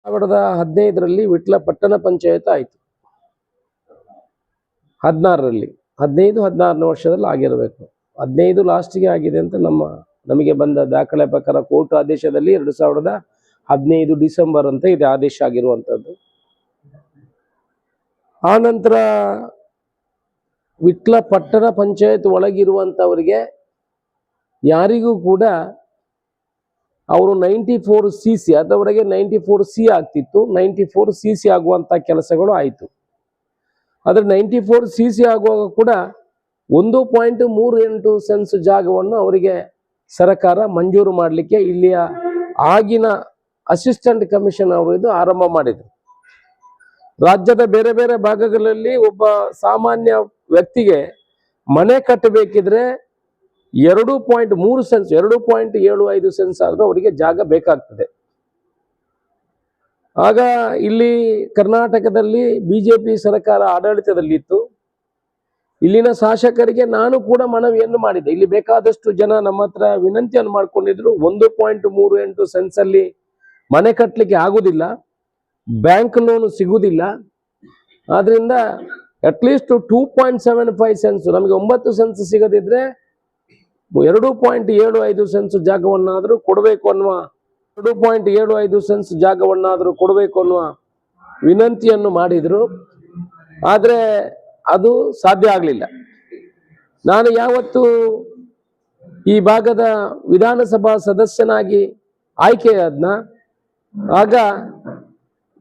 2015ರಲ್ಲಿ ವಿಟ್ಲ ಪಟ್ಟಣ ಪಂಚಾಯತ್ ಆಯಿತು. 16ರಲ್ಲಿ 15-16ನೇ ವರ್ಷದಲ್ಲಿ ಆಗಿರಬೇಕು. 15 ಲಾಸ್ಟಿಗೆ ಆಗಿದೆ ಅಂತ ನಮಗೆ ಬಂದ ದಾಖಲೆ ಪ್ರಕಾರ ಕೋರ್ಟ್ ಆದೇಶದಲ್ಲಿ 2015 ಡಿಸೆಂಬರ್ ಅಂತ ಇದೆ ಆದೇಶ ಆಗಿರುವಂಥದ್ದು. ಆ ನಂತರ ವಿಟ್ಲ ಪಟ್ಟಣ ಪಂಚಾಯತ್ ಒಳಗಿರುವಂಥವರಿಗೆ ಯಾರಿಗೂ ಕೂಡ ಅವರು 94cc ಅದವರೆಗೆ 94C ಆಗ್ತಿತ್ತು, 94cc ಆಗುವಂಥ ಕೆಲಸಗಳು ಆಯಿತು. ಆದರೆ 94cc ಆಗುವಾಗ ಕೂಡ 1.38 ಸೆನ್ಸ್ ಜಾಗವನ್ನು ಅವರಿಗೆ ಸರ್ಕಾರ ಮಂಜೂರು ಮಾಡಲಿಕ್ಕೆ ಇಲ್ಲಿಯ ಆಗಿನ ಅಸಿಸ್ಟೆಂಟ್ ಕಮಿಷನ್ ಅವರು ಇದು ಆರಂಭ ಮಾಡಿದರು. ರಾಜ್ಯದ ಬೇರೆ ಬೇರೆ ಭಾಗಗಳಲ್ಲಿ ಒಬ್ಬ ಸಾಮಾನ್ಯ ವ್ಯಕ್ತಿಗೆ ಮನೆ ಕಟ್ಟಬೇಕಿದ್ರೆ 2.3 ಸೆನ್ಸ್ 2.75 ಸೆನ್ಸ್ ಆದರೂ ಅವರಿಗೆ ಜಾಗ ಬೇಕಾಗ್ತದೆ. ಆಗ ಇಲ್ಲಿ ಕರ್ನಾಟಕದಲ್ಲಿ ಬಿಜೆಪಿ ಸರ್ಕಾರ ಆಡಳಿತದಲ್ಲಿತ್ತು. ಇಲ್ಲಿನ ಶಾಸಕರಿಗೆ ನಾನು ಕೂಡ ಮನವಿಯನ್ನು ಮಾಡಿದ್ದೆ. ಇಲ್ಲಿ ಬೇಕಾದಷ್ಟು ಜನ ನಮ್ಮ ಹತ್ರ ವಿನಂತಿಯನ್ನು ಮಾಡ್ಕೊಂಡಿದ್ರು. 1.38 ಸೆನ್ಸ್ ಅಲ್ಲಿ ಮನೆ ಕಟ್ಟಲಿಕ್ಕೆ ಆಗುದಿಲ್ಲ, ಬ್ಯಾಂಕ್ ಲೋನ್ ಸಿಗುವುದಿಲ್ಲ. ಆದ್ರಿಂದ ಅಟ್ಲೀಸ್ಟ್ 2.75 ಸೆನ್ಸ್ ನಮಗೆ 9 ಸೆನ್ಸ್ ಸಿಗದಿದ್ರೆ 2.75 ಸೆನ್ಸ್ ಜಾಗವನ್ನಾದರೂ ಕೊಡಬೇಕು ಅನ್ನುವ 2.75 ಸೆನ್ಸ್ ಜಾಗವನ್ನಾದರೂ ಕೊಡಬೇಕು ಅನ್ನುವ ವಿನಂತಿಯನ್ನು ಮಾಡಿದರು. ಆದರೆ ಅದು ಸಾಧ್ಯ ಆಗಲಿಲ್ಲ. ನಾನು ಯಾವತ್ತು ಈ ಭಾಗದ ವಿಧಾನಸಭಾ ಸದಸ್ಯನಾಗಿ ಆಯ್ಕೆಯಾದ್ನ ಆಗ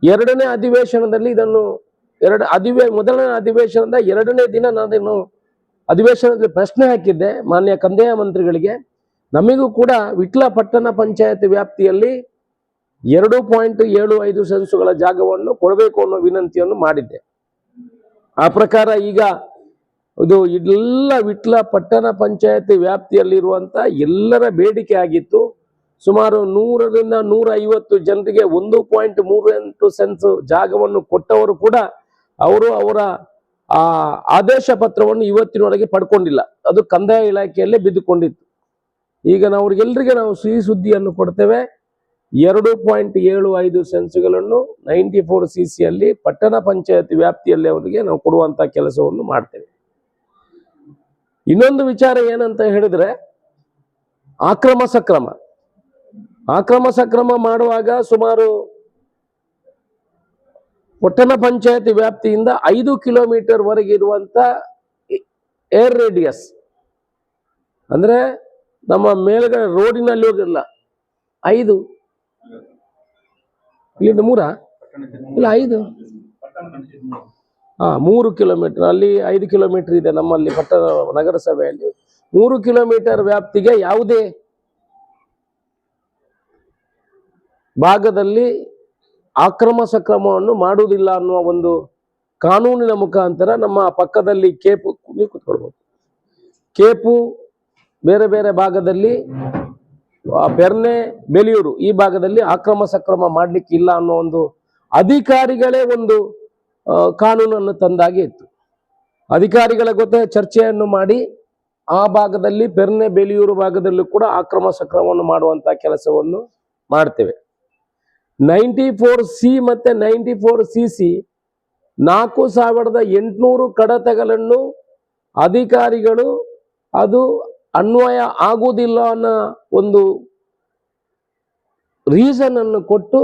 ಎರಡನೇ ಅಧಿವೇಶನದಲ್ಲಿ ಇದನ್ನು ಮೊದಲನೇ ಅಧಿವೇಶನದ 2ನೇ ದಿನ ನಾನು ಅಧಿವೇಶನದಲ್ಲಿ ಪ್ರಶ್ನೆ ಹಾಕಿದ್ದೆ ಮಾನ್ಯ ಕಂದಾಯ ಮಂತ್ರಿಗಳಿಗೆ. ನಮಗೂ ಕೂಡ ವಿಟ್ಲ ಪಟ್ಟಣ ಪಂಚಾಯತ್ ವ್ಯಾಪ್ತಿಯಲ್ಲಿ 2.75 ಸೆನ್ಸುಗಳ ಜಾಗವನ್ನು ಕೊಡಬೇಕು ಅನ್ನೋ ವಿನಂತಿಯನ್ನು ಮಾಡಿದ್ದೆ. ಆ ಪ್ರಕಾರ ಈಗ ಇದು ಎಲ್ಲ ವಿಟ್ಲ ಪಟ್ಟಣ ಪಂಚಾಯತ್ ವ್ಯಾಪ್ತಿಯಲ್ಲಿರುವಂಥ ಎಲ್ಲರ ಬೇಡಿಕೆ ಆಗಿತ್ತು. ಸುಮಾರು 100ರಿಂದ 150 ಜನರಿಗೆ 1.38 ಸೆನ್ಸ್ ಜಾಗವನ್ನು ಕೊಟ್ಟವರು ಕೂಡ ಅವರ ಆ ಆದೇಶ ಪತ್ರವನ್ನು ಇವತ್ತಿನವರೆಗೆ ಪಡ್ಕೊಂಡಿಲ್ಲ. ಅದು ಕಂದಾಯ ಇಲಾಖೆಯಲ್ಲೇ ಬಿದ್ದುಕೊಂಡಿತ್ತು. ಈಗ ಅವ್ರಿಗೆಲ್ಲರಿಗೆ ನಾವು ಸಿಹಿ ಸುದ್ದಿಯನ್ನು ಕೊಡ್ತೇವೆ. 2.75 ಸೆನ್ಸ್ಗಳನ್ನು 94cc ಅಲ್ಲಿ ಪಟ್ಟಣ ಪಂಚಾಯತ್ ವ್ಯಾಪ್ತಿಯಲ್ಲಿ ಅವರಿಗೆ ನಾವು ಕೊಡುವಂತ ಕೆಲಸವನ್ನು ಮಾಡ್ತೇವೆ. ಇನ್ನೊಂದು ವಿಚಾರ ಏನಂತ ಹೇಳಿದ್ರೆ ಆಕ್ರಮ ಸಕ್ರಮ ಮಾಡುವಾಗ ಸುಮಾರು ಪಟ್ಟಣ ಪಂಚಾಯತ್ ವ್ಯಾಪ್ತಿಯಿಂದ 5 ಕಿಲೋಮೀಟರ್ ವರೆಗೆ ಇರುವಂತ ಏರ್ ರೇಡಿಯಸ್ ಅಂದ್ರೆ ನಮ್ಮ ಮೇಲ್ಗಡೆ ರೋಡಿನಲ್ಲಿ ಹೋಗಿಲ್ಲ 5 ಇಲ್ಲಿಂದ 3 ಇಲ್ಲ 5 3 ಕಿಲೋಮೀಟರ್ ಅಲ್ಲಿ 5 ಕಿಲೋಮೀಟರ್ ಇದೆ ನಮ್ಮಲ್ಲಿ ಪಟ್ಟಣ ನಗರಸಭೆಯಲ್ಲಿ 3 ಕಿಲೋಮೀಟರ್ ವ್ಯಾಪ್ತಿಗೆ ಯಾವುದೇ ಭಾಗದಲ್ಲಿ ಆಕ್ರಮ ಸಕ್ರಮವನ್ನು ಮಾಡುವುದಿಲ್ಲ ಅನ್ನುವ ಒಂದು ಕಾನೂನಿನ ಮುಖಾಂತರ ನಮ್ಮ ಪಕ್ಕದಲ್ಲಿ ಕೇಪು ಬೇರೆ ಬೇರೆ ಭಾಗದಲ್ಲಿ ಬೆರ್ನೆ ಬೆಲಿಯೂರು ಈ ಭಾಗದಲ್ಲಿ ಆಕ್ರಮ ಸಕ್ರಮ ಮಾಡ್ಲಿಕ್ಕೆ ಇಲ್ಲ ಅನ್ನೋ ಒಂದು ಅಧಿಕಾರಿಗಳೇ ಒಂದು ಕಾನೂನನ್ನು ತಂದಾಗೆ ಇತ್ತು. ಅಧಿಕಾರಿಗಳ ಜೊತೆ ಚರ್ಚೆಯನ್ನು ಮಾಡಿ ಆ ಭಾಗದಲ್ಲಿ ಬೆರ್ನೆ ಬೆಲಿಯೂರು ಭಾಗದಲ್ಲೂ ಕೂಡ ಆಕ್ರಮ ಸಕ್ರಮವನ್ನು ಮಾಡುವಂತ ಕೆಲಸವನ್ನು ಮಾಡ್ತೇವೆ. 94C ಮತ್ತೆ 94cc 4800 ಕಡತಗಳನ್ನು ಅಧಿಕಾರಿಗಳು ಅದು ಅನ್ವಯ ಆಗುವುದಿಲ್ಲ ಅನ್ನೋ ಒಂದು ರೀಸನ್ ಅನ್ನು ಕೊಟ್ಟು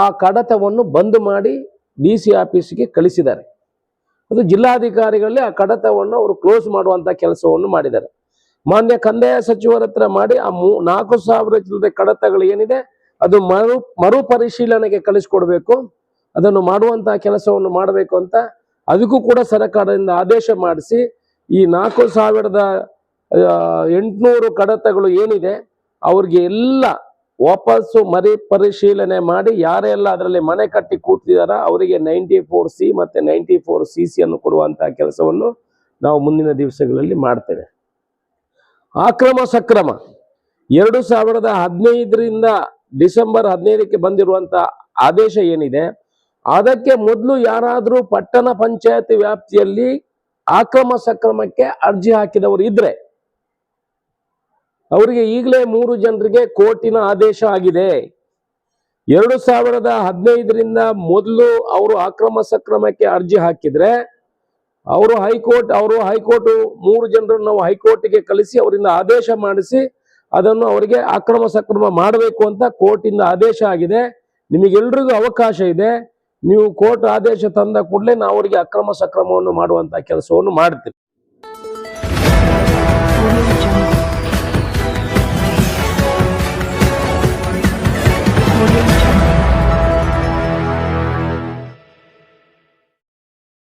ಆ ಕಡತವನ್ನು ಬಂದ್ ಮಾಡಿ DC ಆಫೀಸ್ಗೆ ಕಳಿಸಿದ್ದಾರೆ. ಅದು ಜಿಲ್ಲಾಧಿಕಾರಿಗಳಲ್ಲಿ ಆ ಕಡತವನ್ನು ಅವರು ಕ್ಲೋಸ್ ಮಾಡುವಂತ ಕೆಲಸವನ್ನು ಮಾಡಿದ್ದಾರೆ. ಮಾನ್ಯ ಕಂದಾಯ ಸಚಿವರ ಹತ್ರ ಮಾಡಿ ಆ 4000 ಚಿಲ್ಲರೆ ಕಡತಗಳು ಏನಿದೆ ಅದು ಮರುಪರಿಶೀಲನೆಗೆ ಕಳಿಸ್ಕೊಡ್ಬೇಕು, ಅದನ್ನು ಮಾಡುವಂತಹ ಕೆಲಸವನ್ನು ಮಾಡಬೇಕು ಅಂತ ಅದಕ್ಕೂ ಕೂಡ ಸರ್ಕಾರದಿಂದ ಆದೇಶ ಮಾಡಿಸಿ ಈ 4800 ಕಡತಗಳು ಏನಿದೆ ಅವ್ರಿಗೆ ಎಲ್ಲ ವಾಪಸ್ಸು ಪರಿಶೀಲನೆ ಮಾಡಿ ಯಾರೆಲ್ಲ ಅದರಲ್ಲಿ ಮನೆ ಕಟ್ಟಿ ಕೂತಿದಾರ ಅವರಿಗೆ 94C ಮತ್ತೆ 94cc ಅನ್ನು ಕೊಡುವಂತಹ ಕೆಲಸವನ್ನು ನಾವು ಮುಂದಿನ ದಿವಸಗಳಲ್ಲಿ ಮಾಡ್ತೇವೆ. ಆಕ್ರಮ ಸಕ್ರಮ 2015ರಿಂದ ಡಿಸೆಂಬರ್ 15ಕ್ಕೆ ಬಂದಿರುವಂತ ಆದೇಶ ಏನಿದೆ ಅದಕ್ಕೆ ಮೊದಲು ಯಾರಾದರೂ ಪಟ್ಟಣ ಪಂಚಾಯತ್ ವ್ಯಾಪ್ತಿಯಲ್ಲಿ ಆಕ್ರಮ ಸಕ್ರಮಕ್ಕೆ ಅರ್ಜಿ ಹಾಕಿದವರು ಇದ್ರೆ ಅವರಿಗೆ ಈಗಲೇ 3 ಜನರಿಗೆ ಕೋರ್ಟಿನ ಆದೇಶ ಆಗಿದೆ. 2015ರಿಂದ ಮೊದಲು ಅವರು ಅಕ್ರಮ ಸಕ್ರಮಕ್ಕೆ ಅರ್ಜಿ ಹಾಕಿದ್ರೆ ಅವರು ಹೈಕೋರ್ಟ್ 3 ಜನರನ್ನು ನಾವು ಹೈಕೋರ್ಟ್ಗೆ ಕಳಿಸಿ ಅವರಿಂದ ಆದೇಶ ಮಾಡಿಸಿ ಅದನ್ನು ಅವರಿಗೆ ಅಕ್ರಮ ಸಕ್ರಮ ಮಾಡಬೇಕು ಅಂತ ಕೋರ್ಟಿಂದ ಆದೇಶ ಆಗಿದೆ. ನಿಮಗೆಲ್ರಿಗೂ ಅವಕಾಶ ಇದೆ. ನೀವು ಕೋರ್ಟ್ ಆದೇಶ ತಂದ ಕೂಡಲೇ ನಾವು ಅವರಿಗೆ ಅಕ್ರಮ ಸಕ್ರಮವನ್ನು ಮಾಡುವಂತ ಕೆಲಸವನ್ನು ಮಾಡ್ತೀವಿ.